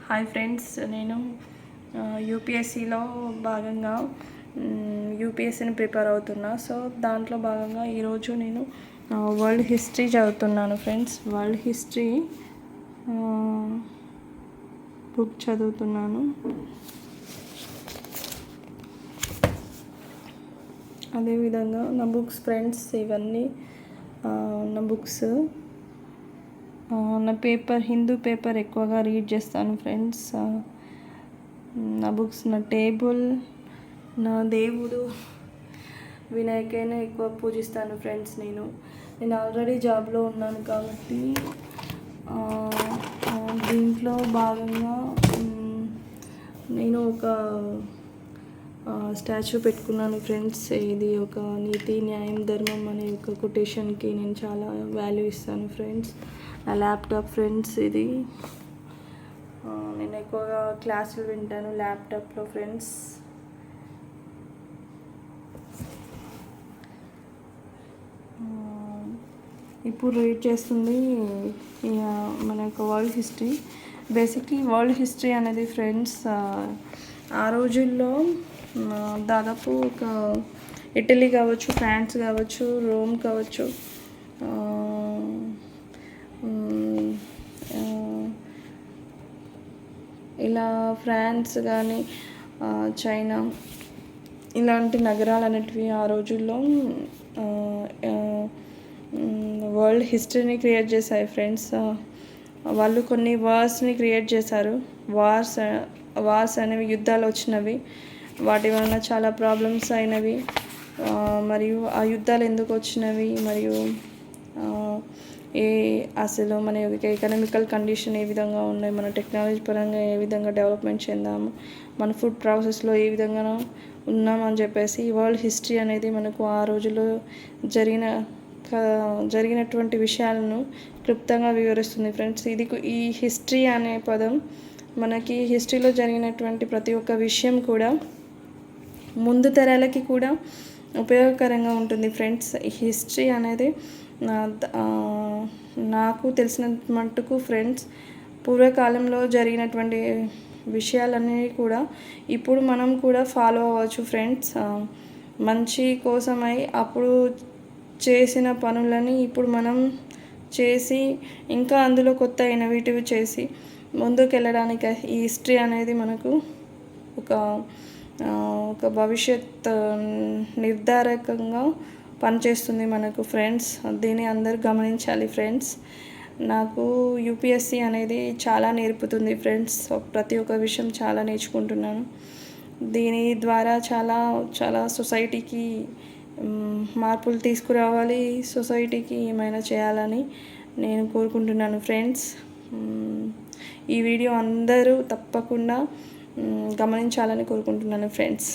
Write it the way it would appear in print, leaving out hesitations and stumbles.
Hi friends, నేను యూపీఎస్సీలో భాగంగా యూపీఎస్సీని prepare అవుతున్నా. సో దాంట్లో భాగంగా ఈరోజు నేను వరల్డ్ హిస్టరీ చదువుతున్నాను ఫ్రెండ్స్. వరల్డ్ హిస్టరీ బుక్ చదువుతున్నాను. అదేవిధంగా నా బుక్స్ ఫ్రెండ్స్, ఇవన్నీ నా బుక్స్. నా పేపర్ హిందూ పేపర్ ఎక్కువగా రీడ్ చేస్తాను ఫ్రెండ్స్. నా బుక్స్, నా టేబుల్, నా దేవుడు వినాయకైనా ఎక్కువ పూజిస్తాను ఫ్రెండ్స్. నేను ఆల్రెడీ జాబ్లో ఉన్నాను కాబట్టి దీంట్లో భాగంగా నేను ఒక స్టాచ్యూ పెట్టుకున్నాను ఫ్రెండ్స్. ఇది ఒక నీతి, న్యాయం, ధర్మం అనే ఒక కొటేషన్కి నేను చాలా వాల్యూ ఇస్తాను ఫ్రెండ్స్. నా ల్యాప్టాప్ ఫ్రెండ్స్, ఇది నేను ఎక్కువగా క్లాసులు వింటాను ల్యాప్టాప్లో ఫ్రెండ్స్. ఇప్పుడు రీడ్ చేస్తుంది మన యొక్క world history. Basically world history అనేది ఫ్రెండ్స్, ఆ రోజుల్లో దాదాపు ఒక ఇటలీ కావచ్చు, ఫ్రాన్స్ కావచ్చు, రోమ్ కావచ్చు, ఇలా ఫ్రాన్స్ కానీ చైనా, ఇలాంటి నగరాలు అనేటివి ఆ రోజుల్లో వరల్డ్ హిస్టరీని క్రియేట్ చేశాయి ఫ్రెండ్స్. వాళ్ళు కొన్ని వార్స్ని క్రియేట్ చేశారు. వార్స్ అనేవి యుద్ధాలు వచ్చినవి, వాటి వలన చాలా ప్రాబ్లమ్స్ అయినవి, మరియు ఆ యుద్ధాలు ఎందుకు వచ్చినవి, మరియు అసలు మన ఎకనామికల్ కండిషన్ ఏ విధంగా ఉన్నాయి, మన టెక్నాలజీ పరంగా ఏ విధంగా డెవలప్మెంట్ చెందాము, మన ఫుడ్ ప్రాసెస్లో ఏ విధంగా ఉన్నామని చెప్పేసి వరల్డ్ హిస్టరీ అనేది మనకు ఆ రోజుల్లో జరిగినటువంటి విషయాలను క్లుప్తంగా వివరిస్తుంది ఫ్రెండ్స్. ఈ హిస్టరీ అనే పదం మనకి హిస్టరీలో జరిగినటువంటి ప్రతి ఒక్క విషయం కూడా ముందు తరాలకి కూడా ఉపయోగకరంగా ఉంటుంది ఫ్రెండ్స్. ఈ హిస్టరీ అనేది నాకు తెలిసిన మట్టుకు ఫ్రెండ్స్, పూర్వకాలంలో జరిగినటువంటి విషయాలన్నీ కూడా ఇప్పుడు మనం కూడా ఫాలో అవ్వచ్చు ఫ్రెండ్స్. మంచి కోసమై అప్పుడు చేసిన పనులని ఇప్పుడు మనం చేసి, ఇంకా అందులో కొత్త ఇన్నోవేటివ్ చేసి ముందుకు వెళ్ళడానికి ఈ హిస్టరీ అనేది మనకు ఒక భవిష్యత్ నిర్ధారకంగా పనిచేస్తుంది మనకు ఫ్రెండ్స్. దీన్ని అందరూ గమనించాలి ఫ్రెండ్స్. నాకు యూపీఎస్సీ అనేది చాలా నేర్పుతుంది ఫ్రెండ్స్. ప్రతి ఒక్క విషయం చాలా నేర్చుకుంటున్నాను. దీని ద్వారా చాలా సొసైటీకి మార్పులు తీసుకురావాలి, సొసైటీకి ఏమైనా చేయాలని నేను కోరుకుంటున్నాను ఫ్రెండ్స్. ఈ వీడియో అందరూ తప్పకుండా గమనించాలని కోరుకుంటున్నాను ఫ్రెండ్స్.